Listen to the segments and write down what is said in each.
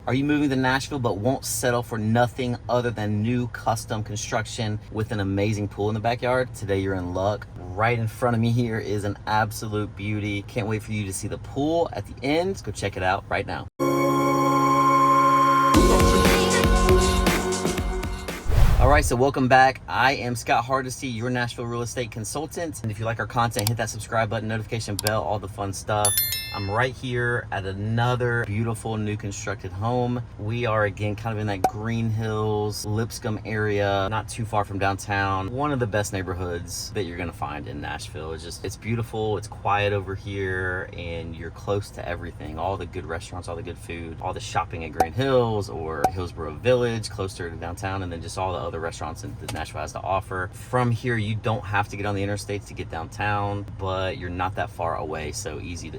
Are you moving to Nashville but won't settle for nothing other than new custom construction with an amazing pool in the backyard? Today you're in luck. Right in front of me here is an absolute beauty. Can't wait for you to see the pool at the end. Let's go check it out right now. All right, so welcome back. I am Scott Hardesty, your Nashville real estate consultant. And if you like our content, hit that subscribe button, notification bell, all the fun stuff. I'm right here at another beautiful new constructed home. We are again kind of in that Green Hills, Lipscomb area, not too far from downtown. One of the best neighborhoods that you're gonna find in Nashville. It's beautiful, it's quiet over here, and you're close to everything. All the good restaurants, all the good food, all the shopping at Green Hills or Hillsborough Village, closer to downtown, and then just all the other restaurants that Nashville has to offer. From here, you don't have to get on the interstates to get downtown, but you're not that far away, so easy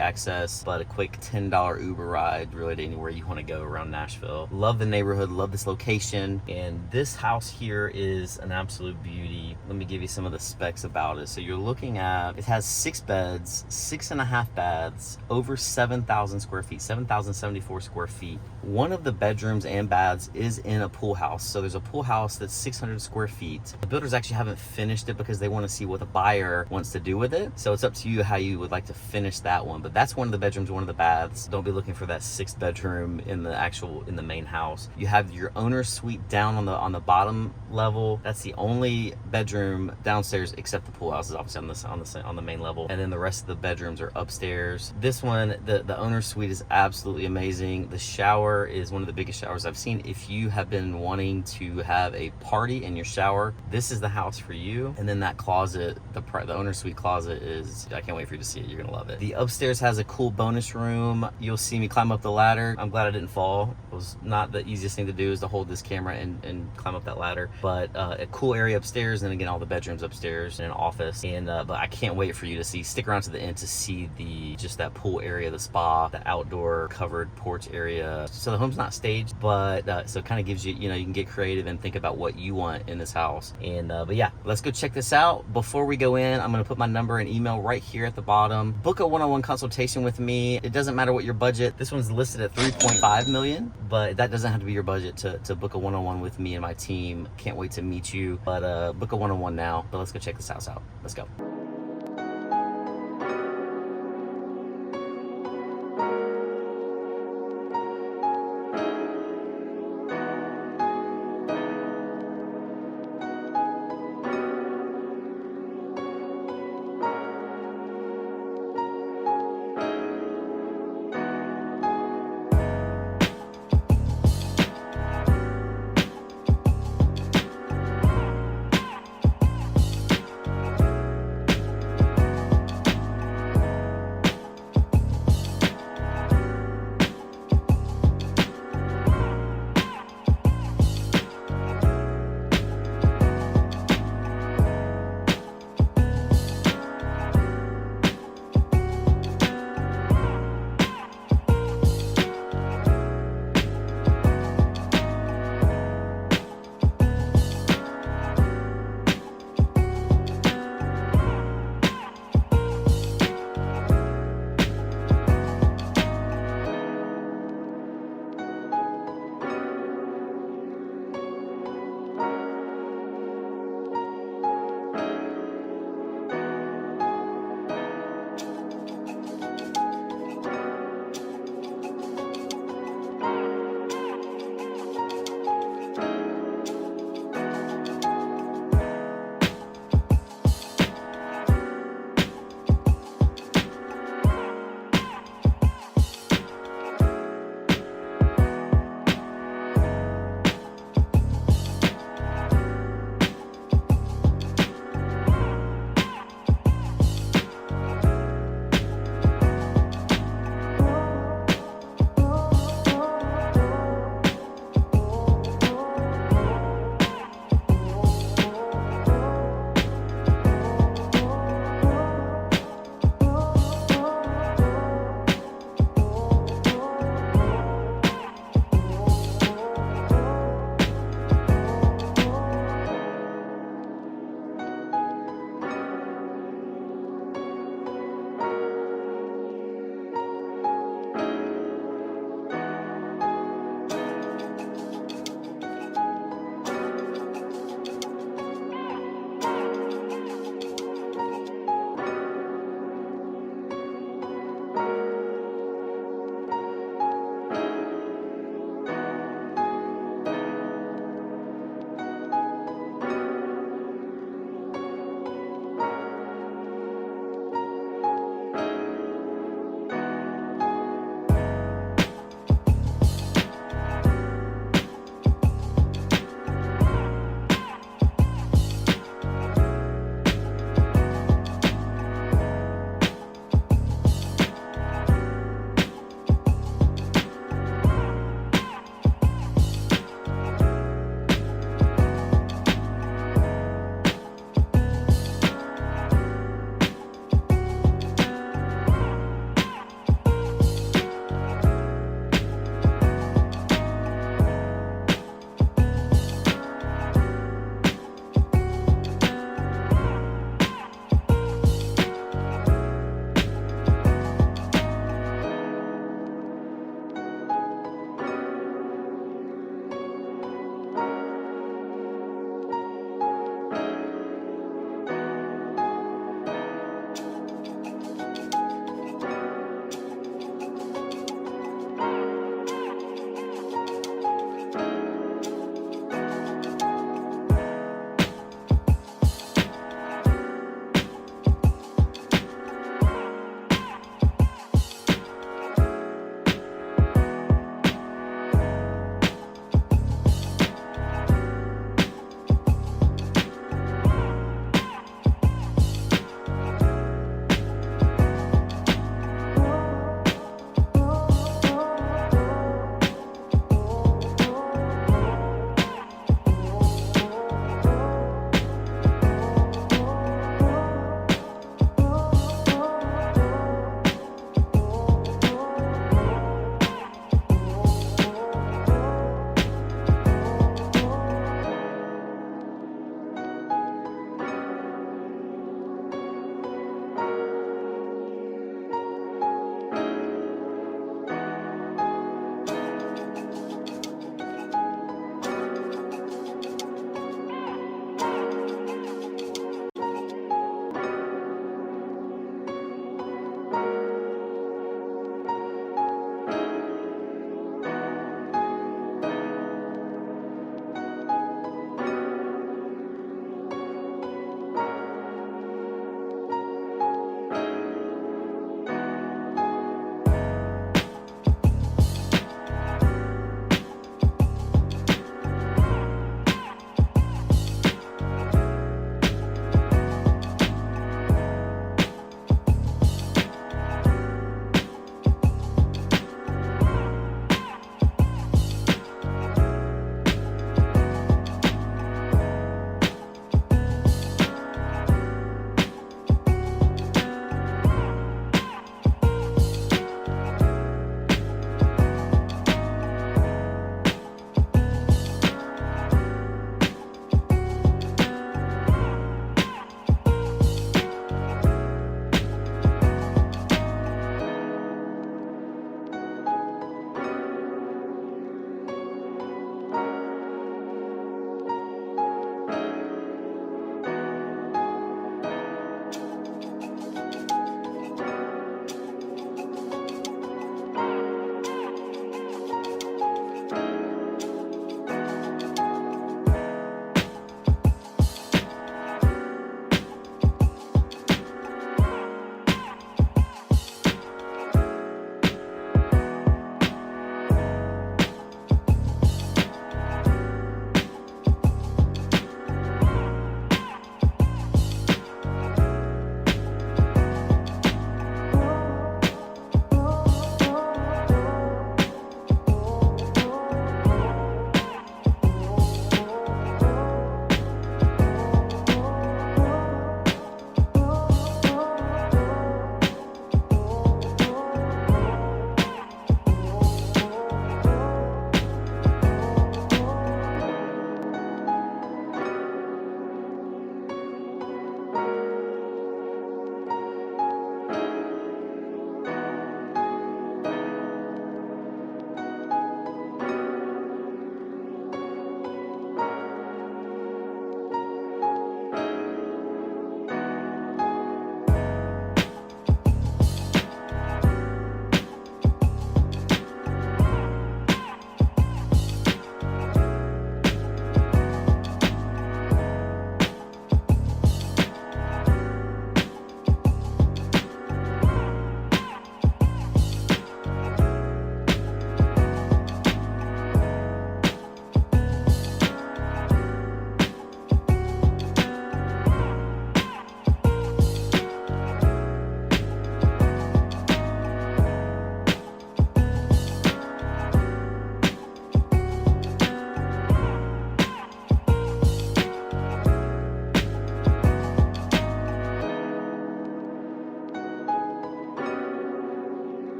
access, but a quick $10 Uber ride really to anywhere you want to go around Nashville. Love the neighborhood, love this location, and this house here is an absolute beauty. Let me give you some of the specs about it. So you're looking at, it has 6 beds, 6.5 baths, over 7,000 square feet, 7,074 square feet. One of the bedrooms and baths is in a pool house. So there's a pool house that's 600 square feet. The builders actually haven't finished it because they want to see what the buyer wants to do with it. So it's up to you how you would like to finish that one. But that's one of the bedrooms, one of the baths. Don't be looking for that 6th bedroom in the main house. You have your owner's suite down on the bottom level. That's the only bedroom downstairs except the pool house is obviously on the main level. And then the rest of the bedrooms are upstairs. This one, the owner's suite is absolutely amazing. The shower is one of the biggest showers I've seen. If you have been wanting to have a party in your shower, this is the house for you. And then that closet, the owner's suite closet is, I can't wait for you to see it. You're gonna love it. The upstairs has a cool bonus room. You'll see me climb up the ladder. I'm glad I didn't fall. It was not the easiest thing to do, is to hold this camera and climb up that ladder. But a cool area upstairs, and again all the bedrooms upstairs and an office. And but I can't wait for you to see. Stick around to the end to see just that pool area, the spa, the outdoor covered porch area. So the home's not staged, but so it kind of gives you, you can get creative and think about what you want in this house. And but yeah, let's go check this out. Before we go in, I'm gonna put my number and email right here at the bottom. Book a one-on-one consultation with me. It doesn't matter what your budget. This one's listed at 3.5 million, but that doesn't have to be your budget to book a one-on-one with me and my team. Can't wait to meet you, but book a one-on-one now. But let's go check this house out. Let's go.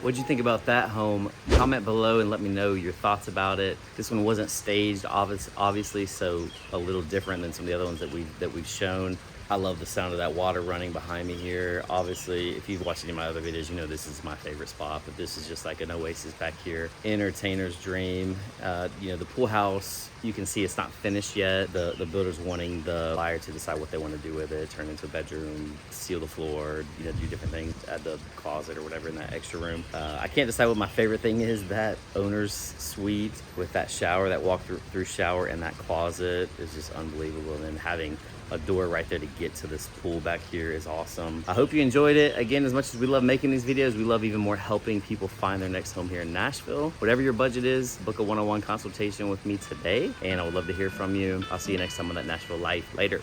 What'd you think about that home? Comment below and let me know your thoughts about it. This one wasn't staged, obviously, so a little different than some of the other ones that we've shown. I love the sound of that water running behind me here. Obviously, if you've watched any of my other videos, you know this is my favorite spot, but this is just like an oasis back here. Entertainer's dream. You know, the pool house, you can see it's not finished yet. The builder's wanting the buyer to decide what they want to do with it, turn it into a bedroom, seal the floor, you know, do different things, add the closet or whatever in that extra room. I can't decide what my favorite thing is. That owner's suite with that shower, that walk-through shower, and that closet is just unbelievable. And then having a door right there to get to this pool back here is awesome. I hope you enjoyed it. Again, as much as we love making these videos, we love even more helping people find their next home here in Nashville. Whatever your budget is, book a one-on-one consultation with me today, and I would love to hear from you. I'll see you next time on That Nashville Life. Later.